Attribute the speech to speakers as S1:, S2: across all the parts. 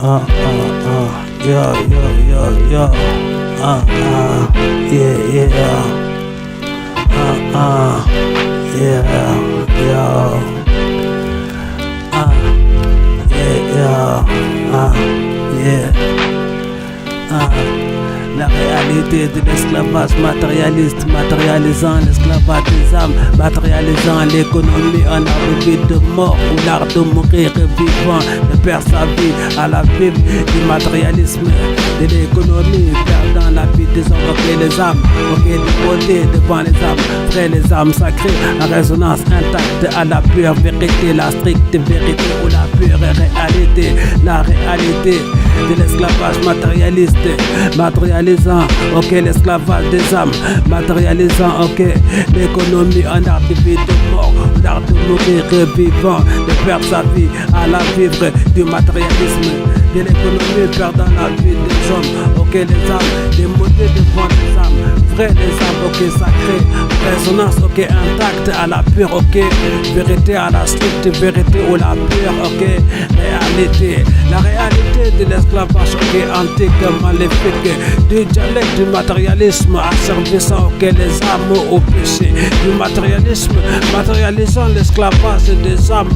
S1: Yo, yeah, yeah, la réalité de l'esclavage matérialiste, matérialisant l'esclavage des âmes, matérialisant l'économie en art de vie de mort, ou l'art de mourir vivant, de perdre sa vie à la vie du matérialisme, de l'économie, perdant la vie des hommes, ok les âmes, ok de côté devant les âmes, frère les âmes sacrées, en résonance intacte à la pure vérité, la stricte vérité ou la pure réalité, la réalité de l'esclavage matérialiste, matérialisant, ok, l'esclavage des âmes, matérialisant, ok, l'économie en art de vie de mort, l'art de mourir vivant, de perdre sa vie à la vivre du matérialisme, de l'économie perdant la vie des hommes, ok, les âmes, des modèles devant les âmes, vrais les âmes, ok, sacrées, résonance, ok, intacte à la pure, ok, vérité à la stricte vérité ou la pure, ok, réalité, la réalité de l'esclavage, ok, antique, maléfique, du dialecte du matérialisme asservissant, ok, les âmes au péché, du matérialisme, matérialisant l'esclavage des âmes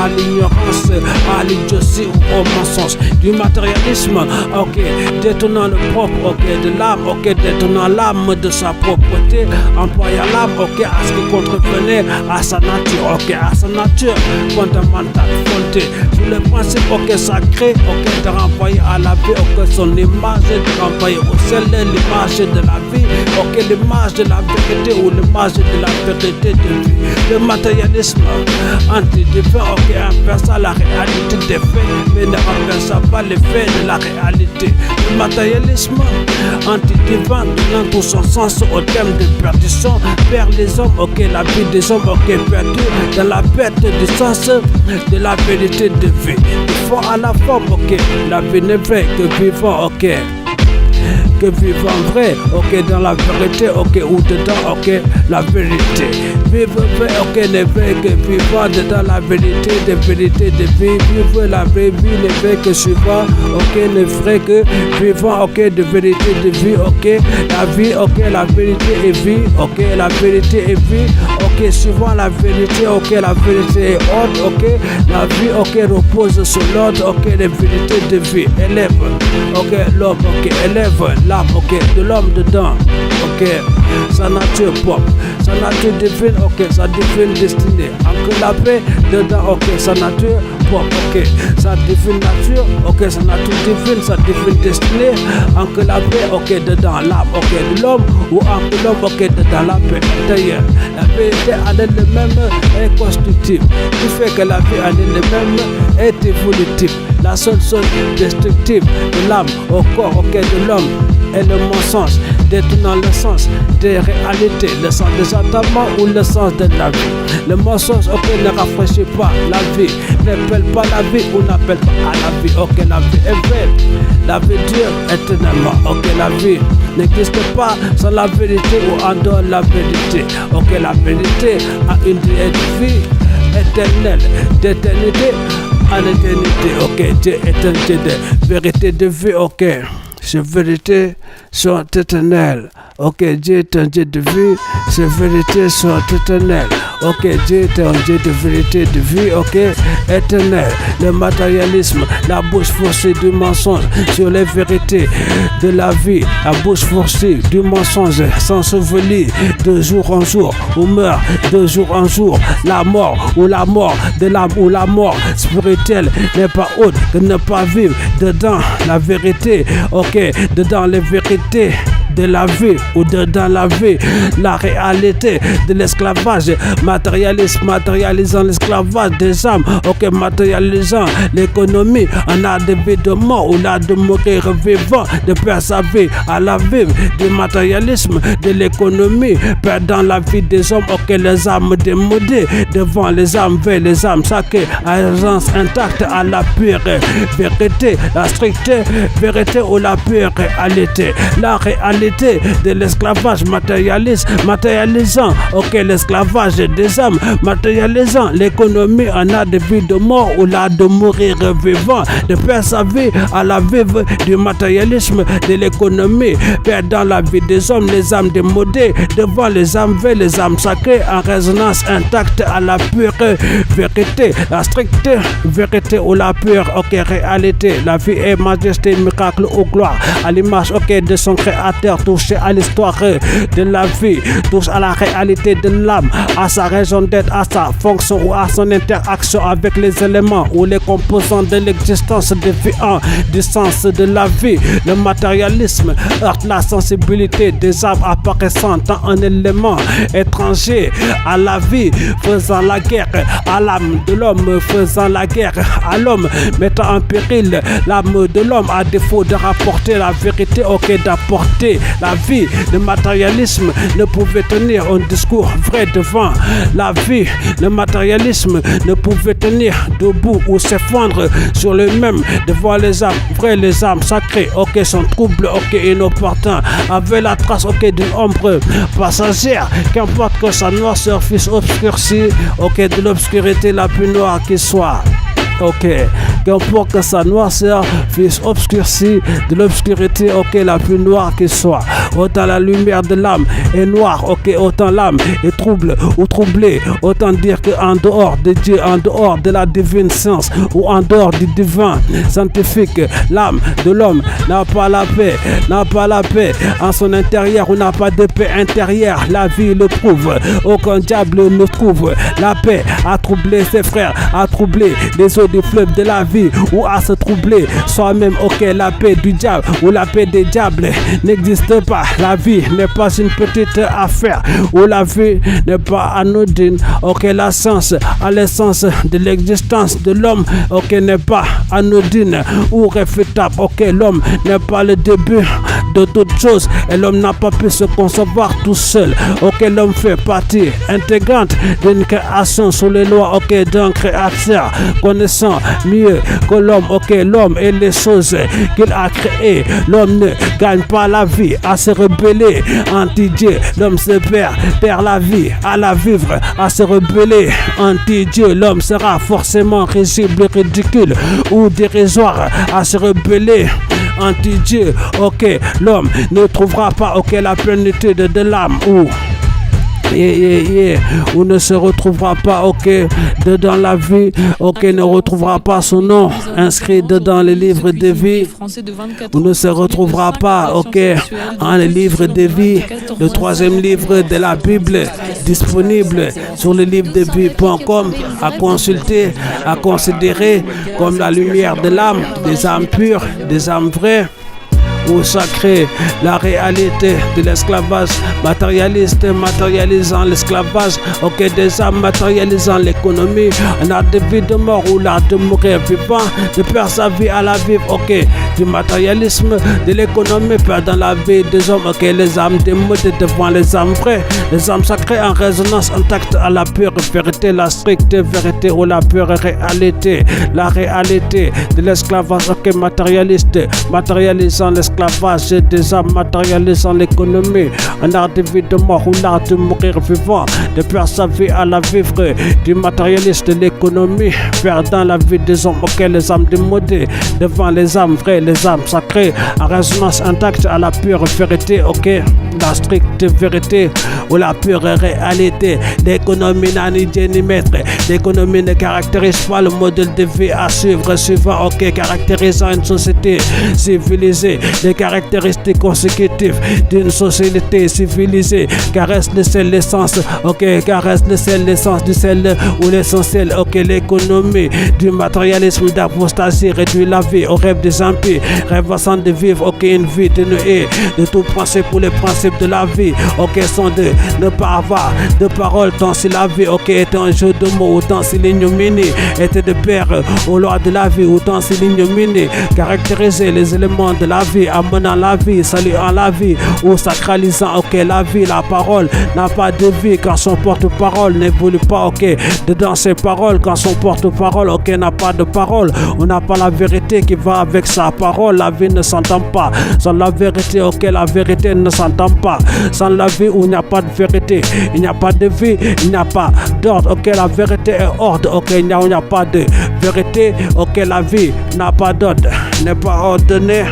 S1: à l'ignorance, à l'idiotie ou au mensonge, du matérialisme, ok, détournant le propre, ok, de l'âme, ok, détournant l'âme de sa propreté, employant l'âme, ok, à ce qui contrevenait à sa nature, ok, à sa nature fondamentale, fondée sur le principe, ok, sacré, ok, de renvoyer à la vie, ok, son image, de renvoyer au ciel l'image de la vie, ok, l'image de la vérité ou l'image de la vérité de vie. Le matérialisme anti-divin, ok, inverse la réalité des faits, mais ne renverse pas les faits de la réalité. Le matérialisme anti-divin donnant tout son sens au thème de perdition vers les hommes, ok, la vie des hommes, ok, perdue dans la perte du sens de la vérité de vie. Du fond à la forme, ok, la vie ne fait que vivant, ok, que vivant vrai, ok, dans la vérité, ok, ou dedans, ok, la vérité. Vivre vrai, ok, ne fait que vivant dedans la vérité, de vérité de vie. Vivre la vraie vie, ne fait que suivant, ok, ne ferait que vivant, ok, de vérité de vie, ok, la vie, ok, la vérité est vie, ok, la vérité est vie, ok, suivant la vérité, ok, la vérité est ordre, ok, la vie, ok, repose sur l'ordre, ok, la vérité de vie, élève, ok, l'homme, ok, élève l'âme, ok, de l'homme dedans, ok, sa nature propre, sa nature divine, ok, sa divine destinée, ancre la paix dedans, ok, sa nature propre, ok, sa divine nature, ok, sa nature divine, sa divine destinée, ancre la paix, ok, dedans l'âme, ok, de l'homme, ou ancre l'homme, ok, dedans la paix intérieure. La vérité en elle-même est constructive, qui fait que la vie en elle-même est évolutive. La seule chose destructive de l'âme au corps, ok, de l'homme est le mensonge, détournant le sens des réalités, le sens des entendements ou le sens de la vie. Le mensonge, ok, ne rafraîchit pas la vie, n'appelle pas la vie ou n'appelle pas à la vie, ok, la vie est vraie, la vie dure éternellement, ok, la vie n'existe pas sans la vérité ou en dehors de la vérité, ok, la vérité a une durée de vie éternelle, d'éternité en éternité, ok, Dieu éternité de vérité de vie, ok, ces vérités sont éternelles, ok, Dieu est un Dieu de vie, ces vérités sont éternelles, ok, Dieu est un Dieu de vérité de vie, ok, éternel. Le matérialisme, la bouche forcée du mensonge sur les vérités de la vie, la bouche forcée du mensonge sans souvenir de jour en jour, ou meurt de jour en jour, la mort de l'âme ou la mort spirituelle n'est pas autre que ne pas vivre dedans la vérité, ok, dedans les vérités de la vie ou dans la vie, la réalité de l'esclavage matérialiste, matérialisant l'esclavage des âmes, ok, matérialisant l'économie en art de vie de mort ou l'art de mourir vivant, de perdre sa vie à la vie, du matérialisme de l'économie, perdant la vie des hommes, ok, les âmes démodées devant les âmes veillent, les âmes sacrées, agence intacte à la pure vérité, la stricte vérité ou la pure réalité, la réalité réalité de l'esclavage matérialisant, ok, l'esclavage des âmes, matérialisant l'économie en art de vie de mort ou l'art de mourir vivant, de faire sa vie à la vive du matérialisme de l'économie, perdant la vie des hommes, les âmes démodées devant les âmes vraies, les âmes sacrées en résonance intacte à la pure vérité, la stricte vérité ou la pure, ok, réalité. La vie est majesté, miracle ou gloire, à l'image, ok, de son créateur, touché à l'histoire de la vie, touche à la réalité de l'âme, à sa raison d'être, à sa fonction ou à son interaction avec les éléments ou les composants de l'existence défiant du sens de la vie. Le matérialisme heurte la sensibilité des âmes apparaissant en un élément étranger à la vie, faisant la guerre à l'âme de l'homme, faisant la guerre à l'homme, mettant en péril l'âme de l'homme à défaut de rapporter la vérité, ok, d'apporter la vie. Le matérialisme ne pouvait tenir un discours vrai devant la vie. Le matérialisme ne pouvait tenir debout ou s'effondrer sur lui-même devant les âmes vraies, les âmes sacrées, ok, son trouble, ok, inopportun, avec la trace, ok, d'une ombre passagère, qu'importe que sa noirceur fût obscurcie, ok, de l'obscurité la plus noire qui soit. Ok, qu'importe que sa noirceur fût obscurcie de l'obscurité, ok, la plus noire qui soit. Autant la lumière de l'âme est noire, ok, autant l'âme est trouble ou troublée. Autant dire qu'en dehors de Dieu, en dehors de la divine science ou en dehors du divin scientifique, l'âme de l'homme n'a pas la paix, n'a pas la paix en son intérieur ou n'a pas de paix intérieure. La vie le prouve, aucun diable ne trouve la paix à troubler ses frères, à troubler les eaux du fleuve de la vie ou à se troubler soi-même, ok, la paix du diable ou la paix des diables n'existe pas. La vie n'est pas une petite affaire ou la vie n'est pas anodine, ok, la science à l'essence de l'existence de l'homme, ok, n'est pas anodine ou réfutable, ok, l'homme n'est pas le début de toute chose et l'homme n'a pas pu se concevoir tout seul, ok, l'homme fait partie intégrante d'une création sous les lois, ok, d'un créateur connaissant mieux que l'homme, ok, l'homme et les choses qu'il a créées. L'homme ne gagne pas la vie à se rebeller anti-Dieu, l'homme se perd la vie à la vivre, à se rebeller anti-Dieu, l'homme sera forcément risible, ridicule ou dérisoire à se rebeller anti-Dieu, ok, l'homme ne trouvera pas, ok, la plénitude de l'âme ou ou ne se retrouvera pas, ok, dedans la vie, ok, ne retrouvera pas son nom inscrit dedans les livres de vie, ou ne se retrouvera pas, ok, en les livres de vie, le troisième livre de la Bible disponible sur le livre de vie.com à consulter, à considérer comme la lumière de l'âme, des âmes pures, des âmes vraies ou sacré, la réalité de l'esclavage matérialiste, matérialisant l'esclavage, ok, des âmes matérialisant l'économie, un art de vie de mort ou l'art de mourir vivant, de perdre sa vie à la vie, ok, du matérialisme, de l'économie, perdant la vie des hommes, ok, les âmes démodées devant les âmes vraies, les âmes sacrées en résonance intacte à la pure vérité, la stricte vérité ou la pure réalité, la réalité de l'esclavage, ok, matérialiste, matérialisant l'esclavage des âmes, matérialisant l'économie, un art de vie de mort ou l'art de mourir vivant, de perdre sa vie à la vivre, du matérialiste de l'économie, perdant la vie des hommes, ok, les âmes démodées devant les âmes vraies, les âmes sacrées, en résonance intacte à la pure vérité, ok, la stricte vérité ou la pure réalité. L'économie n'a ni Dieu ni maître, l'économie ne caractérise pas le modèle de vie à suivre suivant, ok, caractérisant une société civilisée. Les caractéristiques consécutives d'une société civilisée caresse le sel, l'essence, ok, caresse le sel, l'essence du sel ou l'essentiel, ok, l'économie du matérialisme d'apostasie réduit la vie au rêve des impies, rêvassant de vivre, ok, une vie dénuée de tout principe pour les principes de la vie, ok, sont de ne pas avoir de parole, tant si la vie, ok, est un jeu de mots, autant si l'ignominie était de pair aux lois de la vie, autant si l'ignominie caractérisait les éléments de la vie, amenant la vie, saluant la vie, ou sacralisant, ok, la vie, la parole n'a pas de vie quand son porte-parole n'évolue pas, ok, dedans ses paroles, quand son porte-parole, ok, n'a pas de parole, on n'a pas la vérité qui va avec sa parole, la vie ne s'entend pas, sans la vérité, ok, la vérité ne s'entend pas, sans la vie où il n'y a pas de vérité, il n'y a pas de vie, il n'y a pas d'ordre, ok, la vérité est ordre, ok, il n'y a pas de vérité, ok, la vie n'a pas d'ordre, n'est pas ordonnée.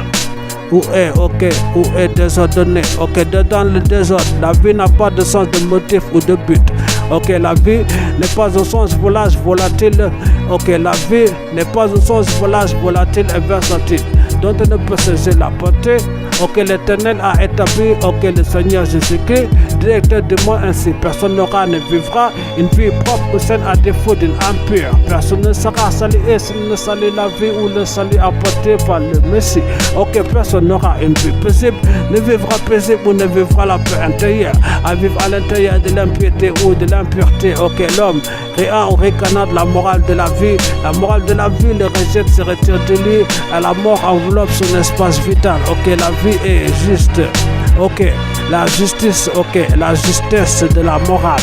S1: Où est désordonné, ok, dans le désordre, la vie n'a pas de sens, de motif ou de but, ok, la vie n'est pas un sens volage, volatile, ok, la vie n'est pas un sens volage, volatile et versatile, dont on ne peut cesser la portée, ok, l'Éternel a établi, ok, le Seigneur Jésus-Christ, directeur du monde ainsi, personne n'aura, ne vivra une vie propre ou saine à défaut d'une âme pure, personne ne sera salué s'il ne salue la vie ou le salut apporté par le Messie, ok, personne n'aura une vie paisible, ne vivra paisible ou ne vivra la paix intérieure, à vivre à l'intérieur de l'impiété ou de l'impureté, ok, l'homme réant ou ricanant de la morale de la vie le rejette, se retire de lui, à la mort enveloppe son espace vital, ok, la vie est juste, ok, la justice, ok, la justesse de la morale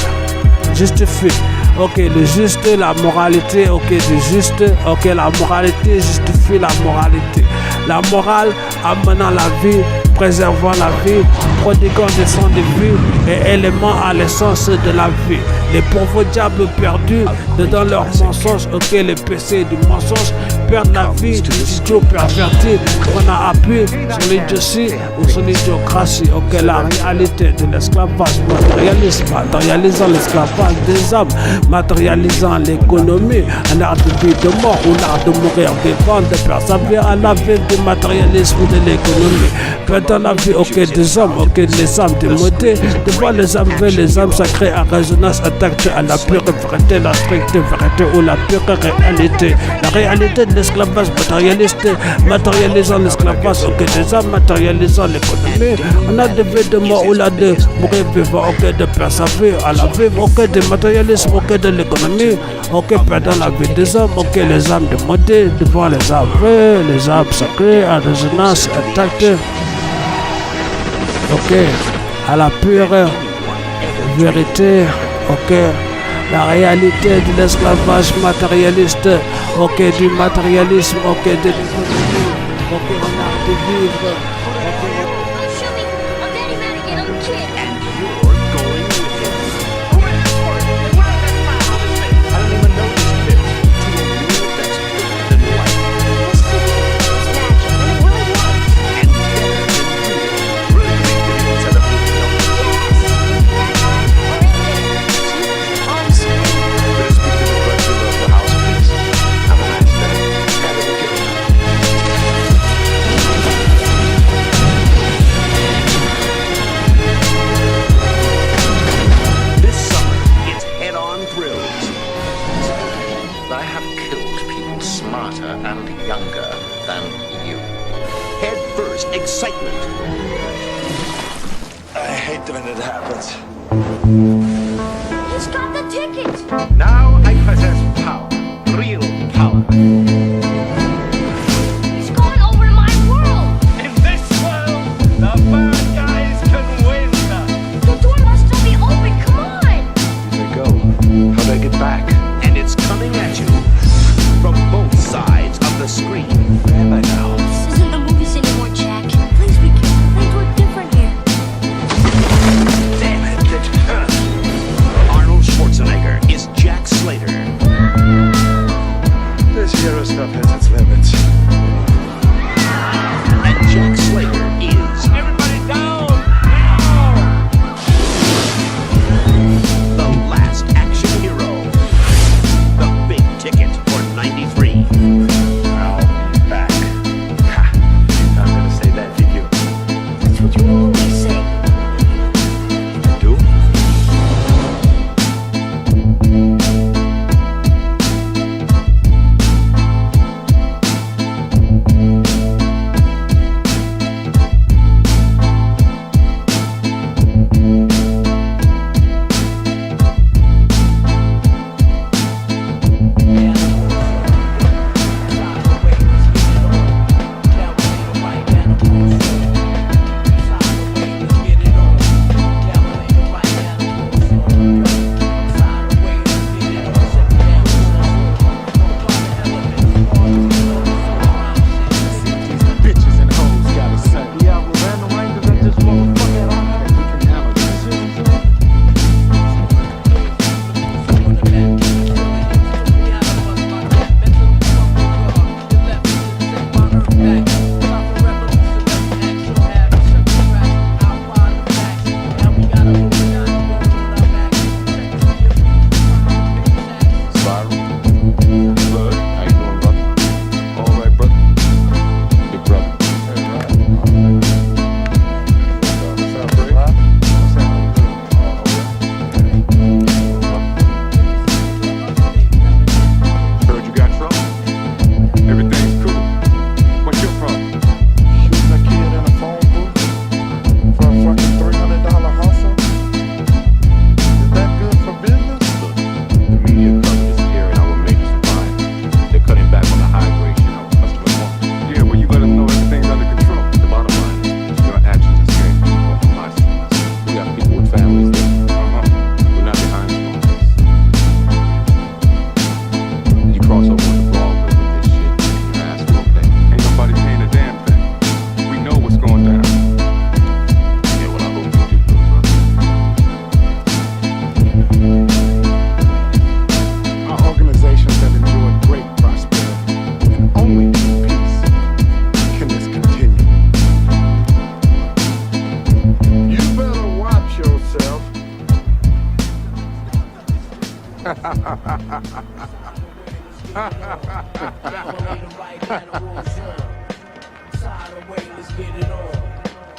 S1: justifie, ok, le juste, la moralité, ok, du juste, ok, la moralité justifie la moralité, la morale amenant la vie, préservant la vie, prodiguant des sons de vie et éléments à l'essence de la vie. Les pauvres diables perdus dans leurs mensonges, ok, les péchés du mensonge perdent la vie, les idiots pervertis, on a appuyé sur l'idiotie ou sur l'idiocratie, ok, la réalité de l'esclavage matérialiste, matérialisant l'esclavage des hommes, matérialisant l'économie, un art de vie de mort ou l'art de mourir vivant, de persévérer à la vie du matérialisme de l'économie, perdant la vie, ok, des hommes, ok, les âmes démodées, devant les âmes vers les âmes sacrées en résonance attaquées à la pure vérité, la stricte vérité ou la pure réalité, la réalité de l'esclavage matérialiste, matérialisant l'esclavage, ok, des âmes, matérialisant l'économie, on a de vie de mort ou là de mourir vivant, ok, de persévérer à la vie, ok, de matérialisme, ok, de l'économie, ok, perdant la vie des hommes, ok, les âmes démodées, devant les âmes vraies, les âmes sacrées en résonance attaquées, ok, à la pure vérité, ok, la réalité de l'esclavage matérialiste, ok, du matérialisme, ok, de l'économie, ok, on a de vivre, ok.
S2: I have killed people smarter and younger than you. Head first, excitement.
S3: I hate when it happens.
S4: He's got the ticket!
S2: Now I possess power, real power.
S4: He's going over my world!
S2: In this world, the bad guys can win.
S4: The door must still be open, come on!
S3: Here they go. How do I get back?
S2: And it's coming at you from both sides of the screen.
S3: Where am I now?
S4: This isn't the movies anymore, Jack. Please be careful. Things look different here.
S2: Damn it. Arnold Schwarzenegger is Jack Slater.
S3: This hero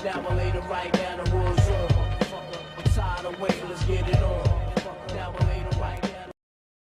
S5: Now I lay the right down the rules on. I'm tired of waiting, let's get it on.